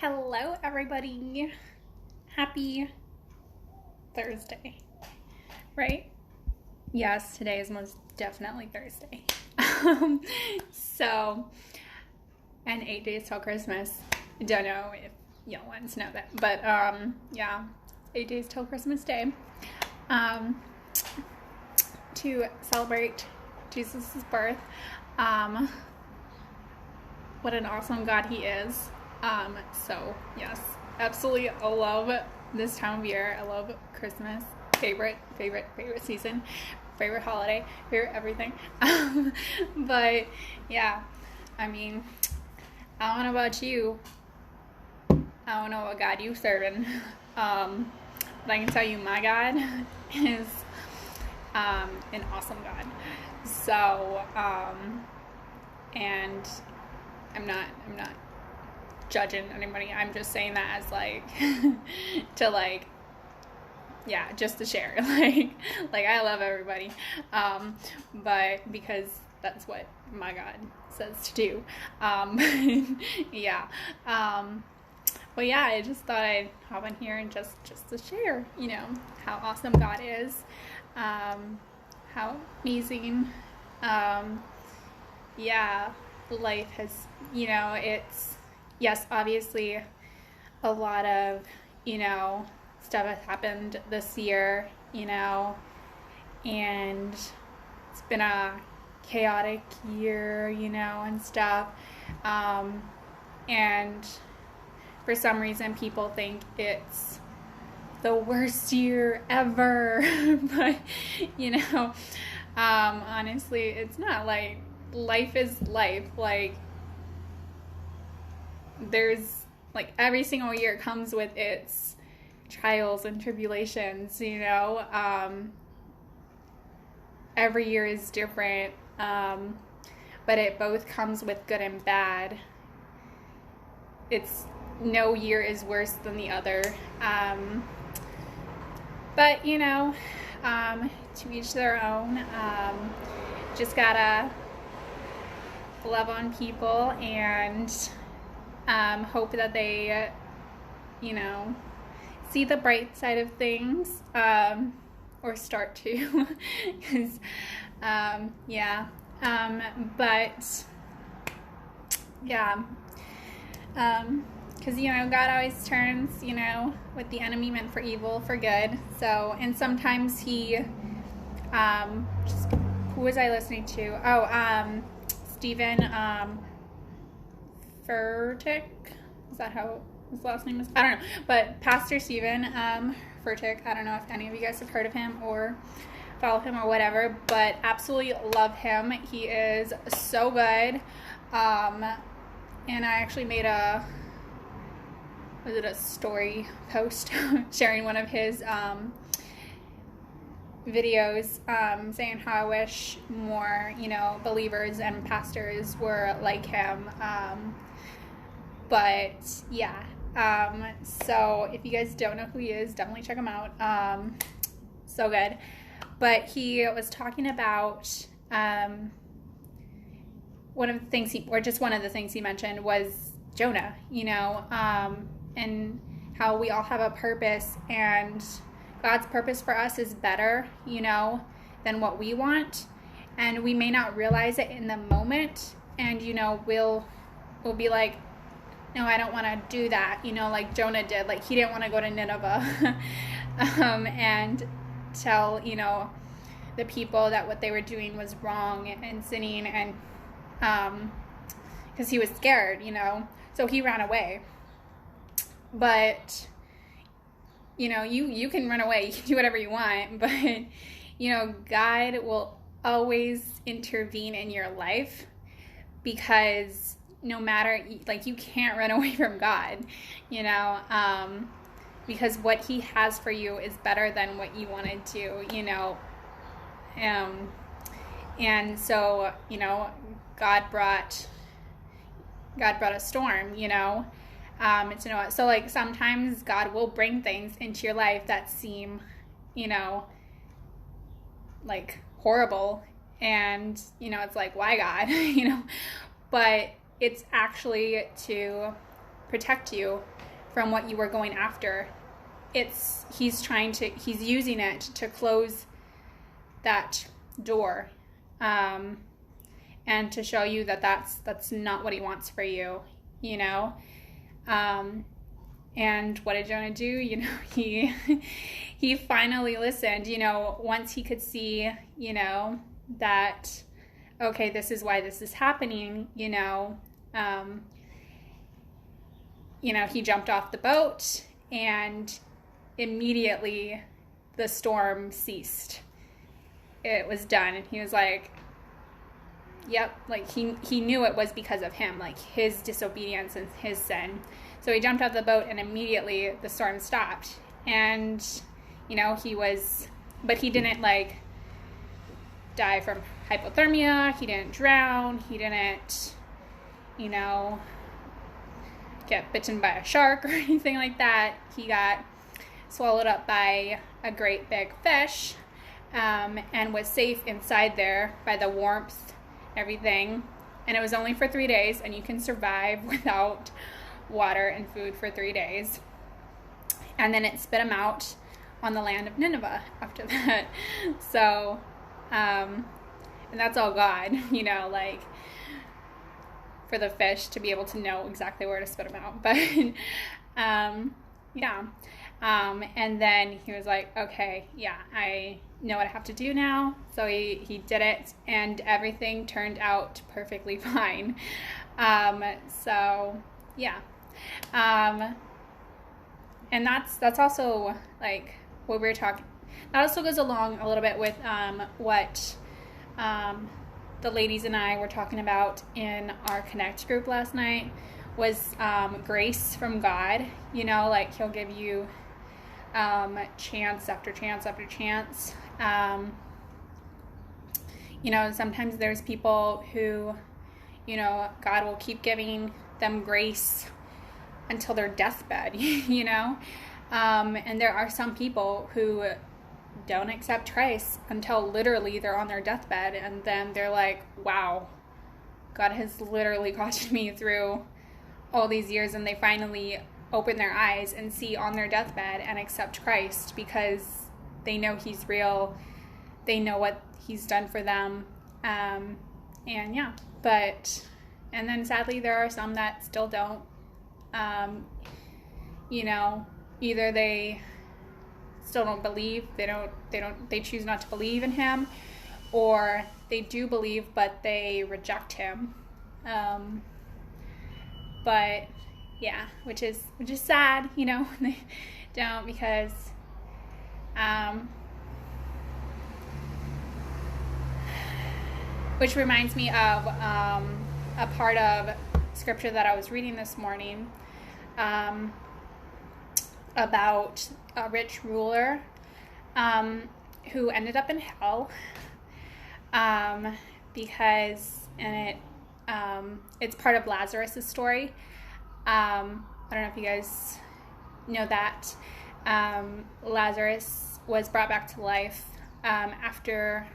Hello, everybody. Happy Thursday, right? Yes, today is most definitely Thursday. Um, so, and 8 days till Christmas. Don't know if y'all want to know that, but yeah, 8 days till Christmas Day. Um, to celebrate Jesus' birth. Um, what an awesome God he is. So yes, absolutely I love this time of year. I love Christmas. Favorite season, favorite holiday, favorite everything. But yeah, I mean, I don't know about you. I don't know what God you serving. But I can tell you my God is an awesome God. So, and I'm not judging anybody. I'm just saying that as like to like yeah, just to share. Like I love everybody. But because that's what my God says to do. Yeah. But yeah, I just thought I'd hop in here and just to share, how awesome God is. How amazing. Yeah, life has, it's, yes, obviously a lot of, stuff has happened this year, and it's been a chaotic year, and stuff. And for some reason, people think it's the worst year ever. But, honestly, it's not. Like, life is life. Like, there's, like, every single year comes with its trials and tribulations, every year is different, but it both comes with good and bad. It's no year is worse than the other, but to each their own. Just gotta love on people and hope that they see the bright side of things, or start to, because yeah, but yeah, because God always turns what the enemy meant for evil for good. So, and sometimes he who was I listening to? Stephen Furtick, is that how his last name is? I don't know, but Pastor Stephen Furtick, I don't know if any of you guys have heard of him or follow him or whatever, but absolutely love him. He is so good. And I actually made a story post sharing one of his videos, saying how I wish more, believers and pastors were like him. But yeah, so if you guys don't know who he is, definitely check him out. So good. But he was talking about one of the things he mentioned was Jonah, and how we all have a purpose, and God's purpose for us is better, than what we want, and we may not realize it in the moment, and we'll be like, no, I don't want to do that, like Jonah did. Like, he didn't want to go to Nineveh and tell the people that what they were doing was wrong and sinning, and because he was scared, so he ran away. But you can run away, you can do whatever you want, but God will always intervene in your life, because no matter, like, you can't run away from God, because what he has for you is better than what you want to do, and so God brought a storm, so like sometimes God will bring things into your life that seem like horrible, and it's like, why, God? But it's actually to protect you from what you were going after. He's using it to close that door, and to show you that that's not what he wants for you, you know. And what did Jonah do? You know, he finally listened, you know, once he could see, you know, that, okay, this is why this is happening, you know. He jumped off the boat, and immediately the storm ceased. It was done. And he was like, yep, like he knew it was because of him, like his disobedience and his sin. So he jumped off the boat, and immediately the storm stopped. And, you know, but he didn't like die from hypothermia. He didn't drown. He didn't, you know, get bitten by a shark or anything like that. He got swallowed up by a great big fish, and was safe inside there by the warmth, everything. And it was only for 3 days, and you can survive without water and food for 3 days. And then it spit him out on the land of Nineveh after that. So, and that's all God, you know, like, for the fish to be able to know exactly where to spit him out. But, yeah. And then he was like, okay, yeah, I know what I have to do now. So he did it, and everything turned out perfectly fine. So, yeah. And that's also like what we were talking. That also goes along a little bit with what the ladies and I were talking about in our Connect group last night, was grace from God. You know, like he'll give you chance after chance after chance. You know, sometimes there's people who, you know, God will keep giving them grace until their deathbed, you know. And there are some people who don't accept Christ until literally they're on their deathbed, and then they're like, wow, God has literally gotten me through all these years, and they finally open their eyes and see on their deathbed and accept Christ because they know he's real, they know what he's done for them, and yeah. And then sadly there are some that still don't. You know, either they still don't believe, they choose not to believe in him, or they do believe but they reject him. But yeah, which is sad, you know, when they don't, because which reminds me of a part of scripture that I was reading this morning, about a rich ruler who ended up in hell, because, and it's part of Lazarus' story. I don't know if you guys know that. Lazarus was brought back to life after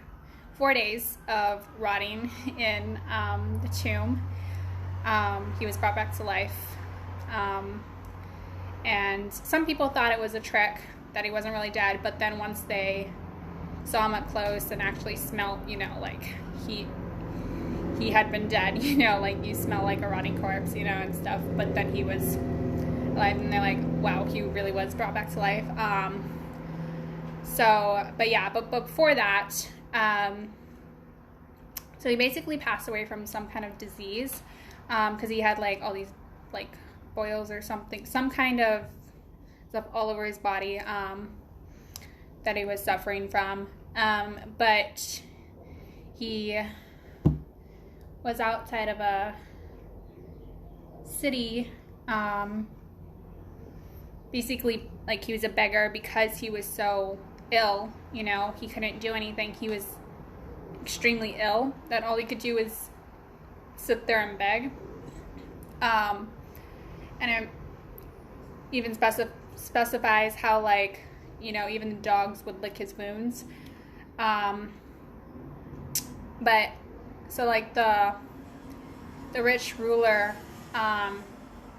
4 days of rotting in the tomb. He was brought back to life. And some people thought it was a trick, that he wasn't really dead, but then once they saw him up close and actually smelled, you know, like he had been dead, you know, like you smell like a rotting corpse, you know, and stuff, but then he was alive, and they're like, wow, he really was brought back to life. But before that, so he basically passed away from some kind of disease, because he had like all these like boils or something, some kind of stuff all over his body, that he was suffering from. But he was outside of a city, basically like he was a beggar because he was so ill, you know, he couldn't do anything. He was extremely ill that all he could do was sit there and beg. And it even specifies how, like, you know, even the dogs would lick his wounds. But so like the rich ruler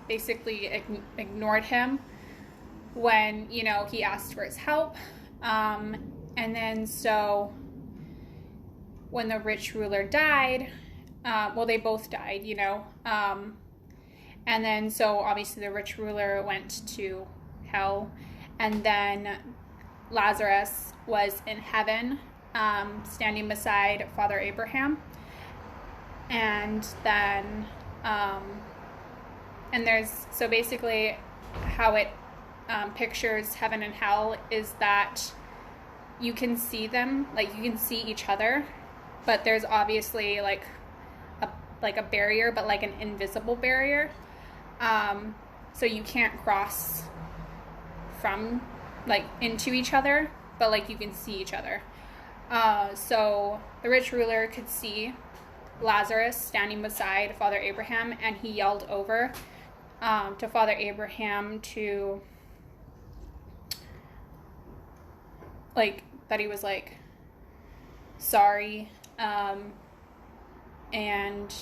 basically ignored him when, you know, he asked for his help. And then so when the rich ruler died, well, they both died, you know. And then so obviously the rich ruler went to hell. And then Lazarus was in heaven, standing beside Father Abraham. And then, and there's, so basically how it pictures heaven and hell is that you can see them, like you can see each other, but there's obviously like a barrier, but like an invisible barrier. So you can't cross from like into each other, but like you can see each other. So the rich ruler could see Lazarus standing beside Father Abraham, and he yelled over to Father Abraham to like that he was like sorry, and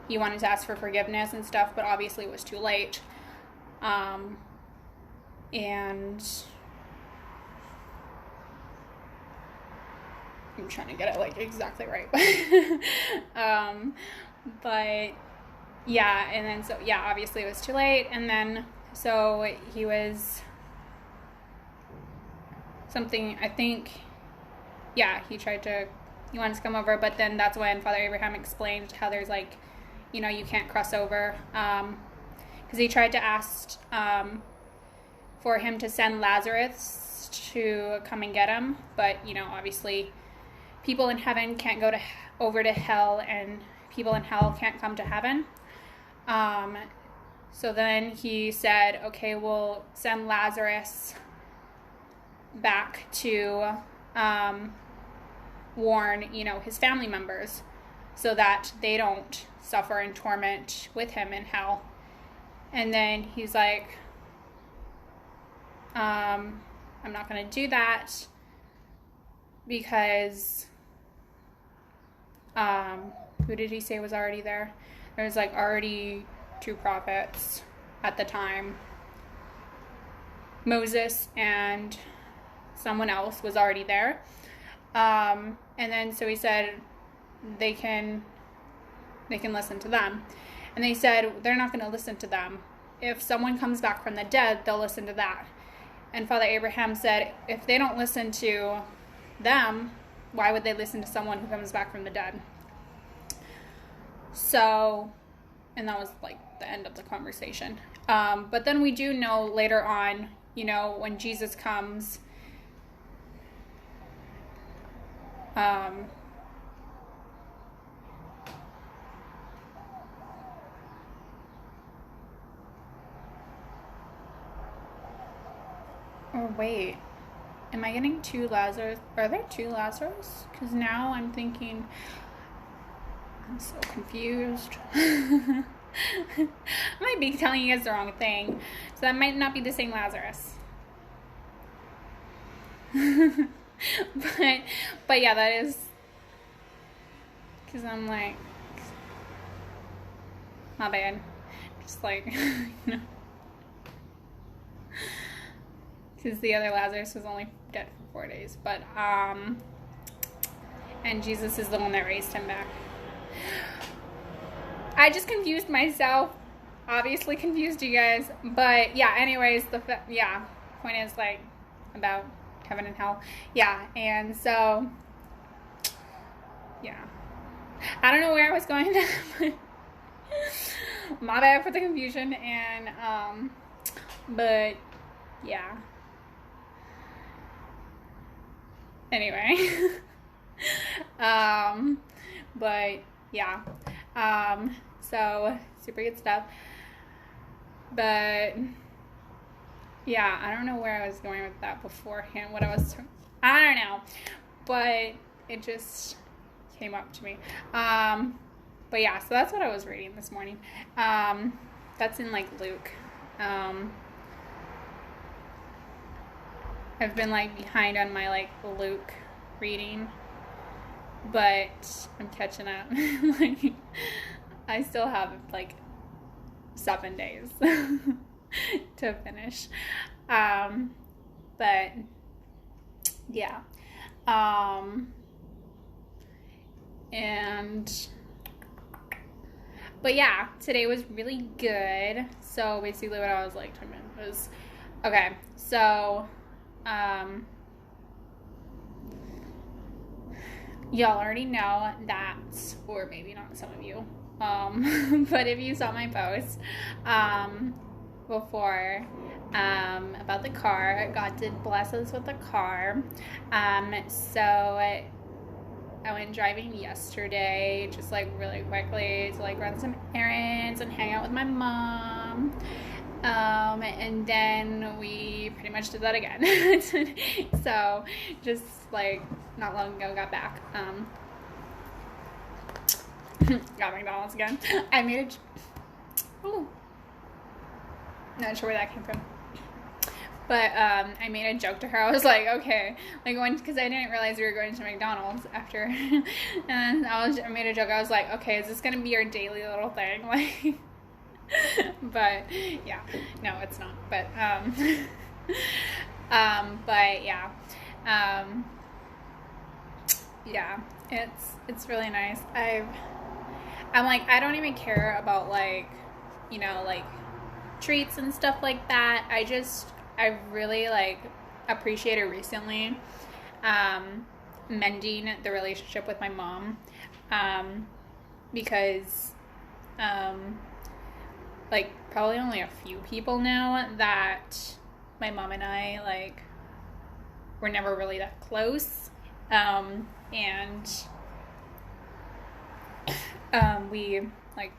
he wanted to ask for forgiveness and stuff, but obviously it was too late. And I'm trying to get it like exactly right. But yeah, and then so yeah, obviously it was too late, and then so he was something, I think, yeah, he wanted to come over, but then that's when Father Abraham explained how there's like, you know, you can't cross over, because he tried to ask for him to send Lazarus to come and get him, but, you know, obviously people in heaven can't go over to hell, and people in hell can't come to heaven. So then he said, okay, we'll send Lazarus back to warn, you know, his family members so that they don't suffer in torment with him in hell. And then he's like, I'm not going to do that because who did he say was already there? There's like already 2 prophets at the time. Moses and someone else was already there. And then so he said they can listen to them. And they said they're not going to listen to them. If someone comes back from the dead, they'll listen to that. And Father Abraham said, if they don't listen to them, why would they listen to someone who comes back from the dead? So, and that was like the end of the conversation. But then we do know later on, you know, when Jesus comes, or wait, am I getting 2 Lazarus? Are there 2 Lazarus? Because now I'm thinking, I'm so confused. I might be telling you guys the wrong thing. So that might not be the same Lazarus. But yeah, that is, because I'm like, my bad. Just like, you know. Because the other Lazarus was only dead for 4 days. But, and Jesus is the one that raised him back. I just confused myself. Obviously confused you guys. But yeah, anyways, point is like about heaven and hell. Yeah, and so, yeah. I don't know where I was going. My bad for the confusion. And, but yeah. Anyway. But yeah. So super good stuff. But yeah, I don't know where I was going with that beforehand. I don't know. But it just came up to me. But yeah, so that's what I was reading this morning. That's in like Luke. I've been like behind on my like Luke reading, but I'm catching up. Like, I still have like 7 days to finish. But yeah. But yeah, today was really good. So basically what I was like talking about was, okay, so y'all already know that, or maybe not some of you, but if you saw my post before about the car, God did bless us with a car. So I went driving yesterday, just like really quickly to like run some errands and hang out with my mom. And then we pretty much did that again. So just like not long ago got back. Got McDonald's again. I made not sure where that came from. But I made a joke to her. I was like, okay, like because I didn't realize we were going to McDonald's after, and I made a joke. I was like, okay, is this gonna be our daily little thing? Like, but yeah, no, it's not. But but yeah, yeah, it's really nice. I'm like, I don't even care about like, you know, like treats and stuff like that. I really like appreciated recently mending the relationship with my mom, because like probably only a few people know that my mom and I like were never really that close, and we like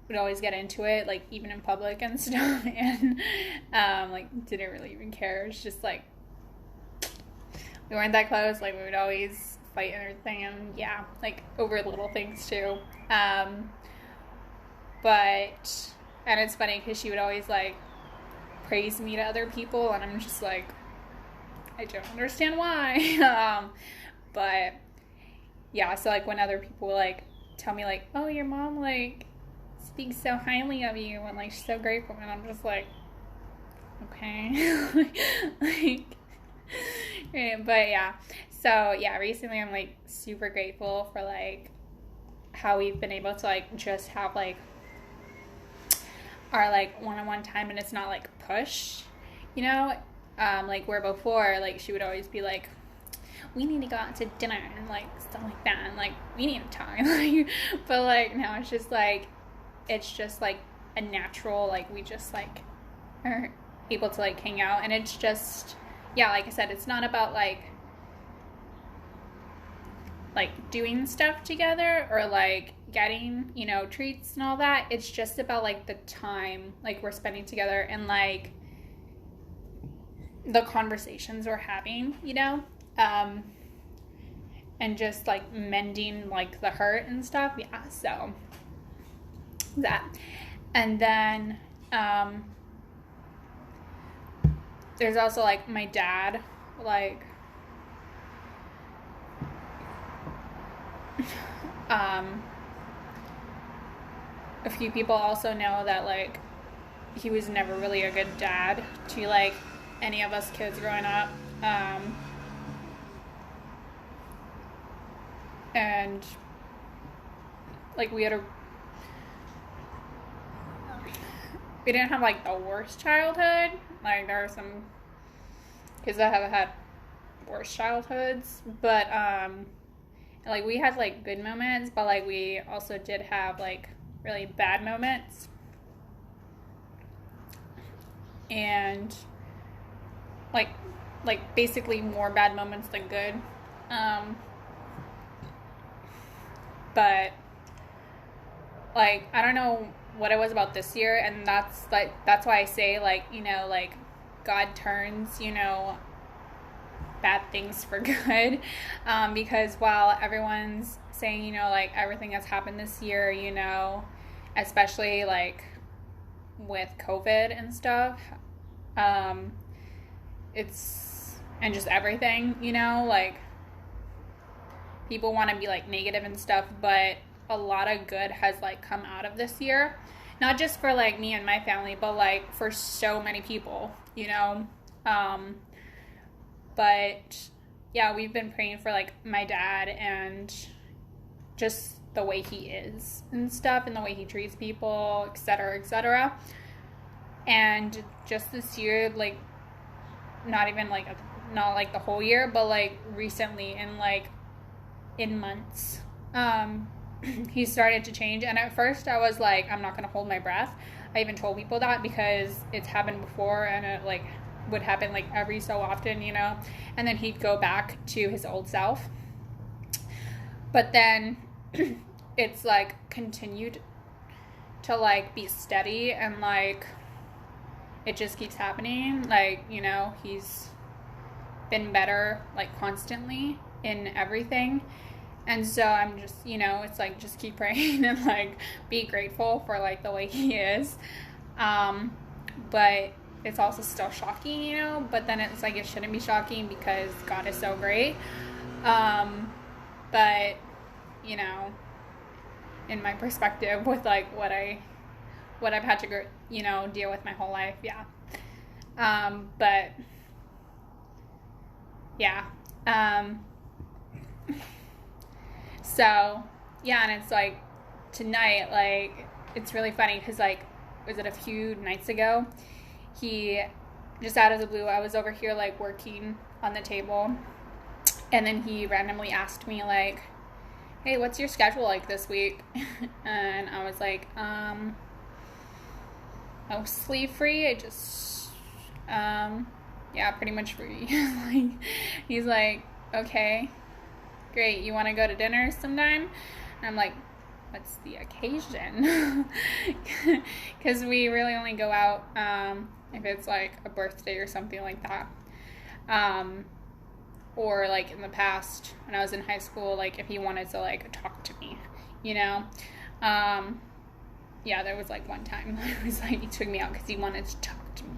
would always get into it, like even in public and stuff, and like didn't really even care. It's just like we weren't that close. Like we would always fight and everything, and yeah, like over little things too. But and it's funny because she would always like praise me to other people, and I'm just like, I don't understand why. But yeah, so like when other people like tell me like, oh, your mom like speaks so highly of you and like she's so grateful, and I'm just like, okay. Like but yeah, so yeah, recently I'm like super grateful for like how we've been able to like just have like our like one-on-one time, and it's not like pushed, you know, like where before like she would always be like, we need to go out to dinner and like stuff like that, and like we need to talk. Like, but like now it's just like a natural, like we just like are able to like hang out, and it's just, yeah, like I said, it's not about like doing stuff together or like getting, you know, treats and all that. It's just about like the time like we're spending together and like the conversations we're having, you know, and just like mending like the hurt and stuff. Yeah, so that. And then there's also like my dad, like a few people also know that like he was never really a good dad to like any of us kids growing up, and like we didn't have like the worst childhood. Like there are some kids that have had worse childhoods, but like we had like good moments, but like we also did have like really bad moments, and like basically more bad moments than good. But like I don't know what it was about this year, and that's why I say like, you know, like God turns, you know, bad things for good, because while everyone's saying, you know, like everything that's happened this year, you know, especially like with COVID and stuff, it's, and just everything, you know, like people want to be like negative and stuff, but a lot of good has like come out of this year, not just for like me and my family, but like for so many people, you know. But yeah, we've been praying for like my dad and just the way he is and stuff, and the way he treats people, etc., etc. And just this year, like, not even like not like the whole year, but like recently, in months, he started to change. And at first I was like, I'm not gonna hold my breath. I even told people that because it's happened before, and it like would happen like every so often, you know. And then he'd go back to his old self. But then it's like continued to like be steady, and like it just keeps happening. Like, you know, he's been better like constantly in everything. And so I'm just, you know, it's like just keep praying and like be grateful for like the way he is. But it's also still shocking, you know, but then it's like it shouldn't be shocking because God is so great. But, you know, in my perspective with like what I've had to, you know, deal with my whole life, yeah. But yeah. So yeah, and it's like tonight, like it's really funny because like, was it a few nights ago, he just out of the blue, I was over here like working on the table, and then he randomly asked me like, hey, what's your schedule like this week? And I was like, mostly free. I just yeah, pretty much free. Like, he's like, okay, great, you want to go to dinner sometime? And I'm like, what's the occasion? Because we really only go out if it's like a birthday or something like that, or like in the past when I was in high school, like if he wanted to like talk to me, you know. Yeah, there was like one time it was like he took me out because he wanted to talk to me.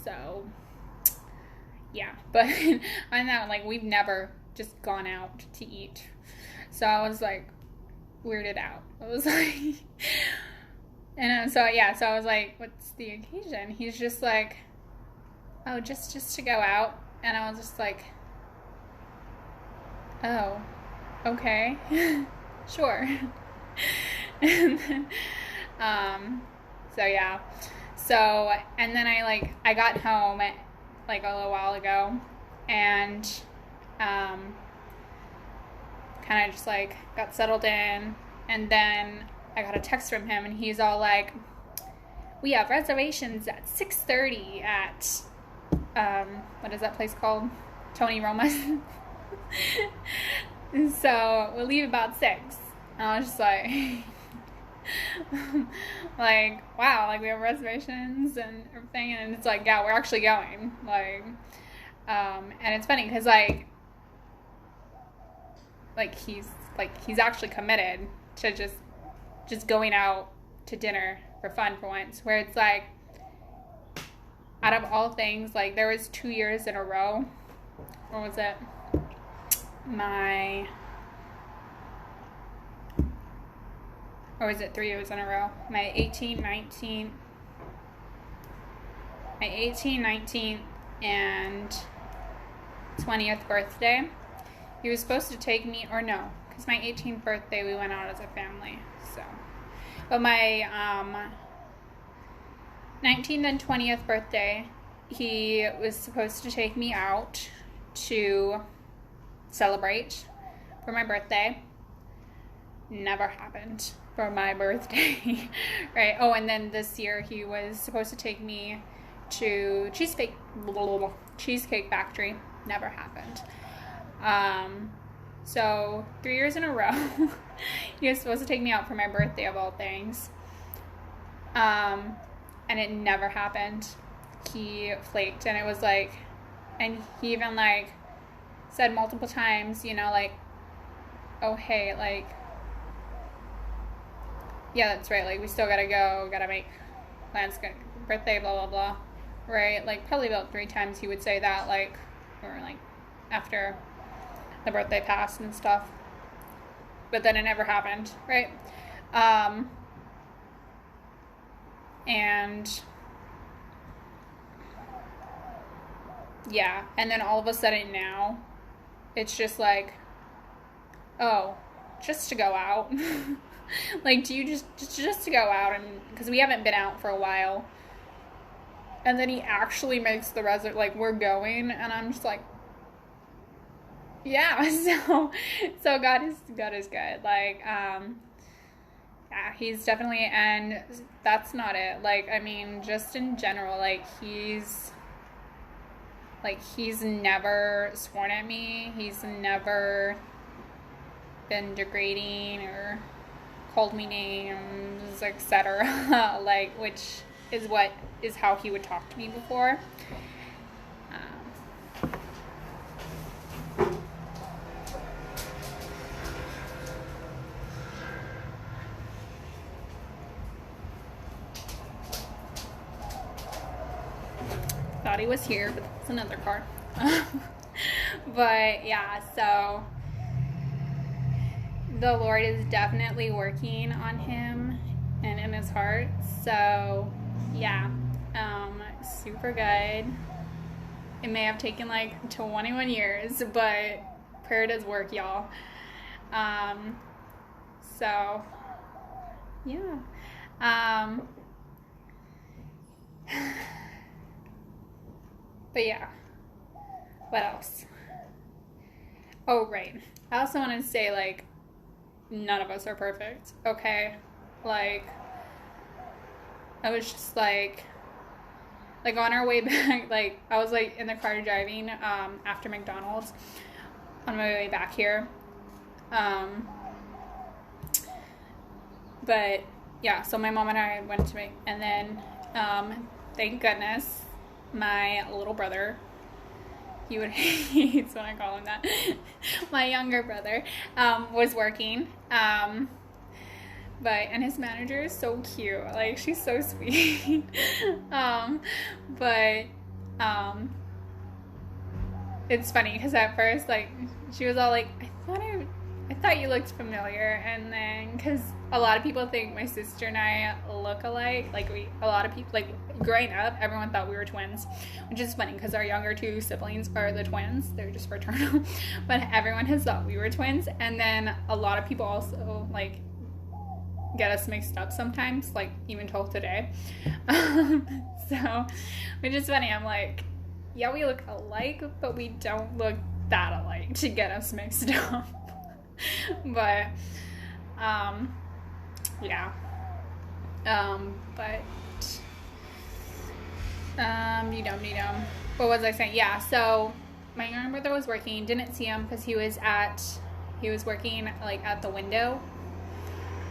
So yeah, but on that, like, we've never just gone out to eat, so I was like weirded out. I was like, and so yeah, so I was like, what's the occasion? He's just like, oh, just to go out. And I was just like, oh, okay, sure. And then, so yeah, so, and then I got home like a little while ago, and kind of just like got settled in, and then I got a text from him, and he's all like, we have reservations at 6:30 at what is that place called? Tony Roma's. So we'll leave about 6. And I was just like, like, wow, like we have reservations and everything, and it's like, yeah, we're actually going, like, and it's funny because like he's actually committed to just going out to dinner for fun for once, where it's like, out of all things, like there was 2 years in a row, or was it or was it 3 years in a row? My 18, 19, and 20th birthday. He was supposed to take me, or no, because my 18th birthday we went out as a family. So, but my 19th and 20th birthday, he was supposed to take me out to celebrate for my birthday. Never happened for my birthday. Right? Oh, and then this year he was supposed to take me to Cheesecake Factory. Never happened. So 3 years in a row, he was supposed to take me out for my birthday of all things. And it never happened. He flaked, and it was like, and he even like said multiple times, you know, like, oh hey, like, yeah, that's right, like we still gotta go, gotta make plans, birthday, blah blah blah, right? Like probably about 3 times he would say that, like, or like after the birthday passed and stuff, but then it never happened, right? And yeah, and then all of a sudden now it's just like, oh, just to go out. Like, do you just to go out? And because we haven't been out for a while, and then he actually makes the like, we're going, and I'm just like, yeah. So God is good. Like, yeah, he's definitely, and that's not it. Like, I mean, just in general, like, he's never sworn at me. He's never been degrading or called me names, etc. Like, which is how he would talk to me before. Thought he was here, but that's another car. But yeah, so the Lord is definitely working on him and in his heart. So yeah, super good. It may have taken like 21 years, but prayer does work, y'all. So yeah. But yeah, what else? Oh, right. I also want to say, like, none of us are perfect, okay? Like, I was just like on our way back, like, I was like in the car driving after McDonald's on my way back here. But yeah, so my mom and I went to make, and then thank goodness my little brother, he would hates when I call him that, my younger brother, was working, but, and his manager is so cute, like, she's so sweet. But it's funny because at first, like, she was all like, I thought you looked familiar, and then, because a lot of people think my sister and I look alike, like, a lot of people, like, growing up, everyone thought we were twins, which is funny, because our younger two siblings are the twins, they're just fraternal, but everyone has thought we were twins, and then a lot of people also, like, get us mixed up sometimes, like, even till today. So, which is funny, I'm like, yeah, we look alike, but we don't look that alike to get us mixed up. But yeah, but what was I saying? Yeah, so my younger brother was working, didn't see him because he was working like at the window,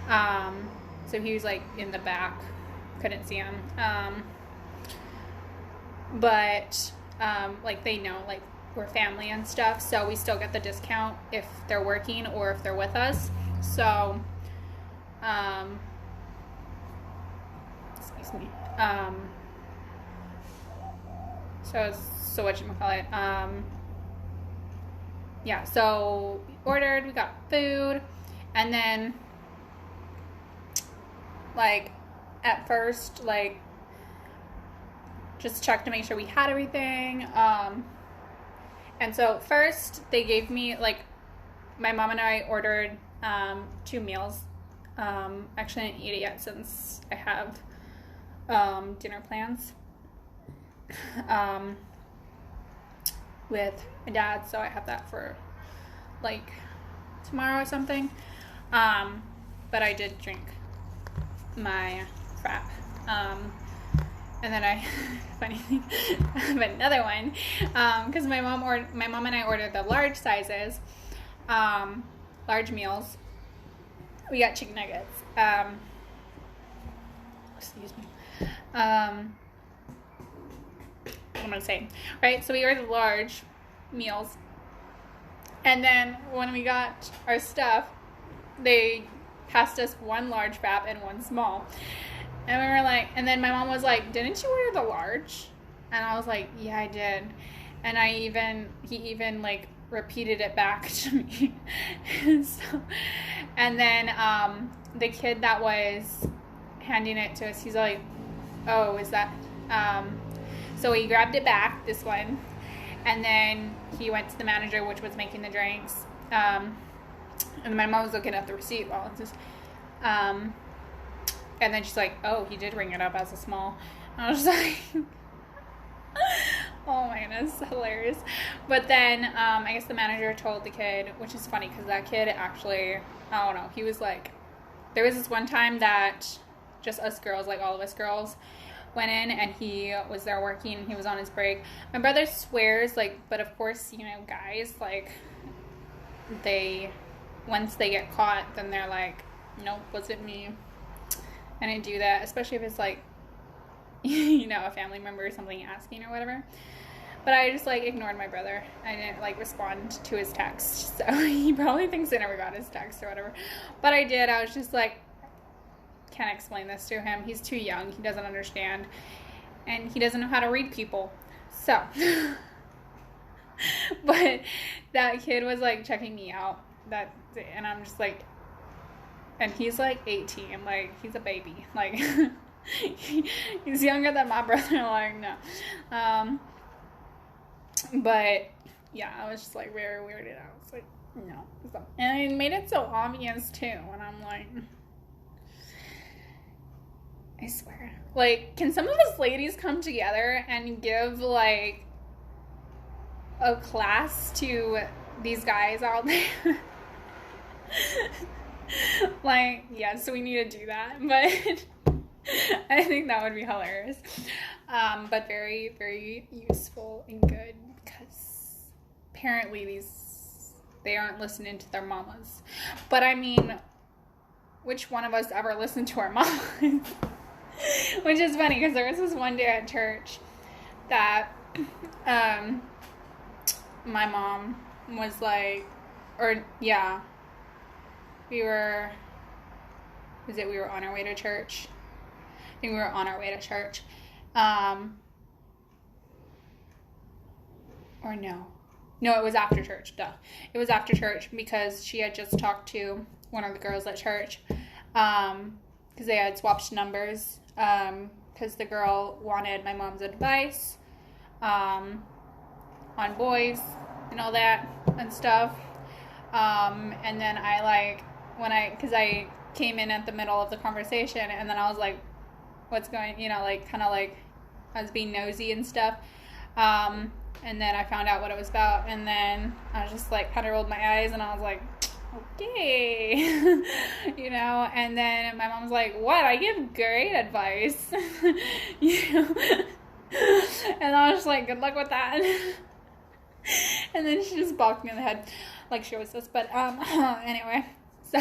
so he was like in the back, couldn't see him, but like, they know, like, we're family and stuff, so we still get the discount if they're working or if they're with us. So excuse me, so whatchamacallit, yeah, so we ordered, we got food, and then, like, at first, like, just checked to make sure we had everything, and so first they gave me, like, my mom and I ordered 2 meals. Actually, I didn't eat it yet since I have dinner plans with my dad, so I have that for, like, tomorrow or something. But I did drink my frap. And then funny thing, I have another one, because my mom and I ordered the large sizes, large meals. We got chicken nuggets. Excuse me. What am I gonna say? Right, so we ordered large meals, and then when we got our stuff, they passed us 1 large frap and 1 small. And we were like, and then my mom was like, didn't you order the large? And I was like, yeah, I did. And he even like repeated it back to me. And then the kid that was handing it to us, he's like, oh, is that, so he grabbed it back, this one, and then he went to the manager, which was making the drinks, and my mom was looking at the receipt while it's just, and then she's like, oh, he did ring it up as a small. And I was just like, oh my goodness, hilarious. But then, I guess the manager told the kid, which is funny because that kid actually, I don't know, he was like, there was this one time that just us girls, like all of us girls, went in and he was there working, he was on his break. My brother swears, like, but of course, you know, guys, like, they, once they get caught, then they're like, nope, wasn't me. I didn't do that, especially if it's like, you know, a family member or something asking or whatever. But I just, like, ignored my brother. I didn't, like, respond to his text. So he probably thinks I never got his text or whatever. But I did. I was just like, can't explain this to him. He's too young. He doesn't understand. And he doesn't know how to read people. So. But that kid was, like, checking me out. And I'm just like, and he's, like, 18. Like, he's a baby. Like, he's younger than my brother. Like, no. But yeah, I was just like very weirded out. It's like, no. And it made it so obvious too. And I'm like, I swear. Like, can some of us ladies come together and give like a class to these guys out there? Like, yes, we need to do that. But I think that would be hilarious. But very, very useful and good because apparently they aren't listening to their mamas. But I mean, which one of us ever listened to our mamas? Which is funny because there was this one day at church that my mom was like, we were on our way to church. I think we were on our way to church. Or no, it was after church. Duh. It was after church because she had just talked to one of the girls at church, because they had swapped numbers, because the girl wanted my mom's advice, on boys and all that and stuff, and then because I came in at the middle of the conversation, and then I was like, what's going, like, kind of like, I was being nosy and stuff, and then I found out what it was about, and then I was just like, kind of rolled my eyes, and I was like, okay, and then my mom was like, what, I give great advice, and I was just like, good luck with that, and then she just bopped me in the head, like she always does, but, anyway, so,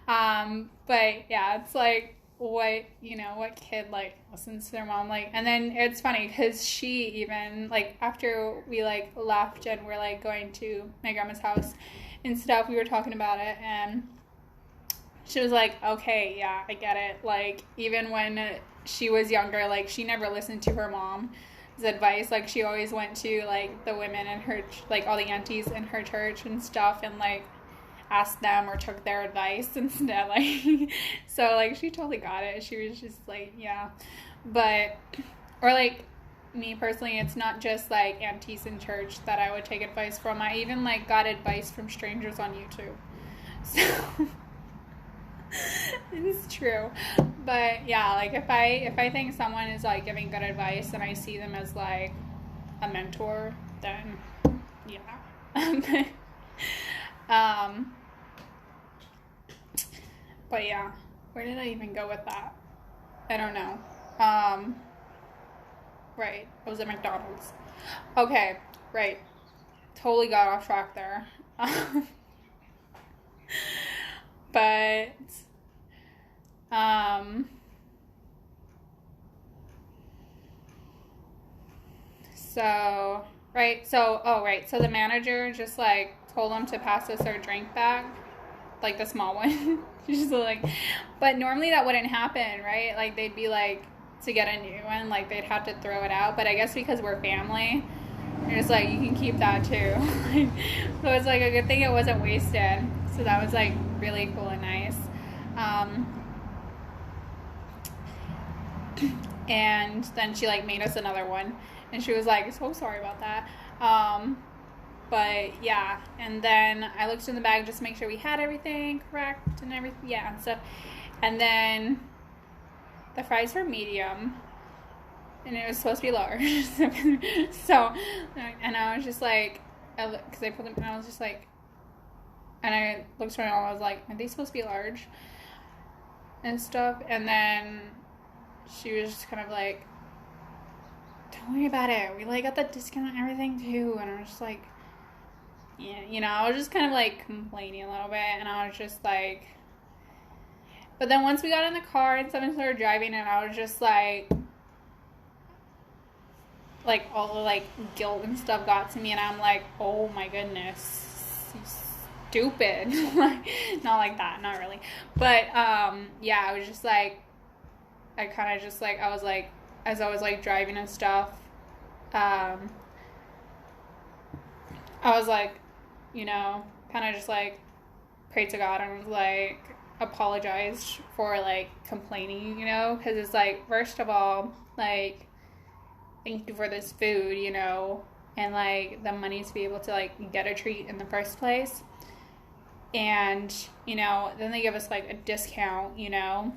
but yeah, it's like, what kid, like, listens to their mom, like, and then it's funny, because she even, like, after we, like, left and we're, like, going to my grandma's house and stuff, we were talking about it, and she was like, okay, yeah, I get it, like, even when she was younger, like, she never listened to her mom's advice, like, she always went to, like, the women in her, like, all the aunties in her church and stuff, and, like, asked them or took their advice instead, like, so, like, she totally got it. She was just like, yeah, but, or, like, me personally, it's not just, like, aunties in church that I would take advice from. I even, like, got advice from strangers on YouTube, so, it's true, but, yeah, like, if I think someone is, like, giving good advice and I see them as, like, a mentor, then, yeah, but yeah, where did I even go with that? I don't know. Right, I was at McDonald's. Okay, right, totally got off track there. But, so, right, so the manager just, like, told him to pass us our drink bag, like the small one. She's like, but normally that wouldn't happen, right? Like, they'd be like, to get a new one, like, they'd have to throw it out, but I guess because we're family, they're just like, you can keep that too. So it's like a good thing it wasn't wasted, so that was, like, really cool and nice. And then she like made us another one, and she was like, so sorry about that. But yeah, and then I looked in the bag just to make sure we had everything correct and everything, yeah, and stuff. And then the fries were medium, and it was supposed to be large. So, and I was just like, because I put them, and I was just like, and I looked around, and I was like, are they supposed to be large and stuff? And then she was just kind of like, don't worry about it. We like got the discount and everything too. And I was just like, yeah, you know, I was just kind of like complaining a little bit, and I was just like, but then once we got in the car and someone started driving, and I was just like all the like guilt and stuff got to me, and I'm like, oh my goodness, you stupid. Like, not like that, not really, but yeah, I was just like, I kind of just like, I was like, as I was like driving and stuff, I was like, you know, kind of just like prayed to God and was like apologized for like complaining, you know, because it's like, first of all, like, thank you for this food, you know, and like the money to be able to like get a treat in the first place. And, you know, then they give us like a discount, you know,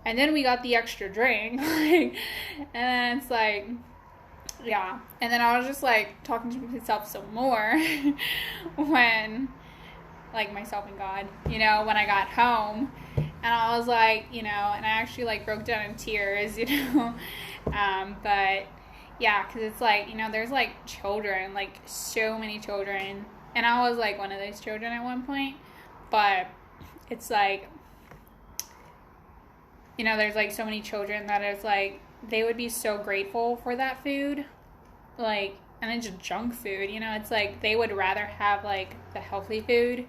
and then we got the extra drink, like, and then it's like, yeah. And then I was just like talking to myself some more when, like, myself and God, you know, when I got home, and I was like, you know, and I actually like broke down in tears, you know, but yeah, because it's like, you know, there's like children, like so many children, and I was like one of those children at one point, but it's like, you know, there's like so many children that it's like, they would be so grateful for that food, like, and it's just junk food, you know, it's like they would rather have like the healthy food,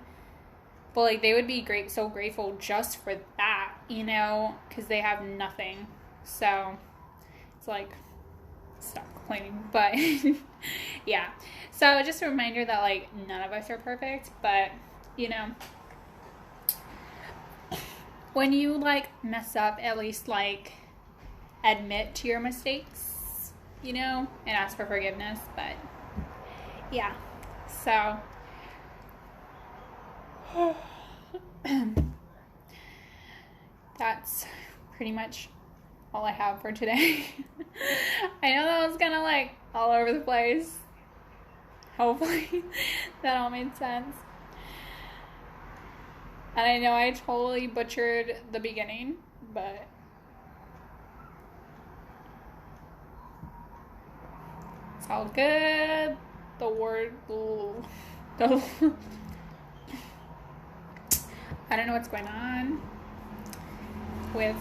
but like they would be so grateful just for that, you know, because they have nothing. So it's like, stop complaining. But yeah, so just a reminder that like none of us are perfect, but you know, when you like mess up, at least like admit to your mistakes, you know, and ask for forgiveness. But yeah, so that's pretty much all I have for today. I know that was kind of like all over the place. Hopefully that all made sense. And I know I totally butchered the beginning, but it's all good. The word, I don't know what's going on with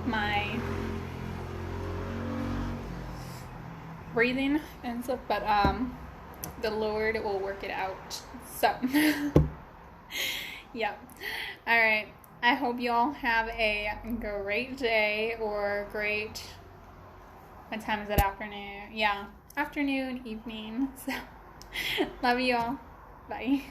my breathing and stuff, but the Lord will work it out. So yeah, all right, I hope you all have a great day, or great, what time is it, afternoon? Yeah, afternoon, evening. So love you all. Bye.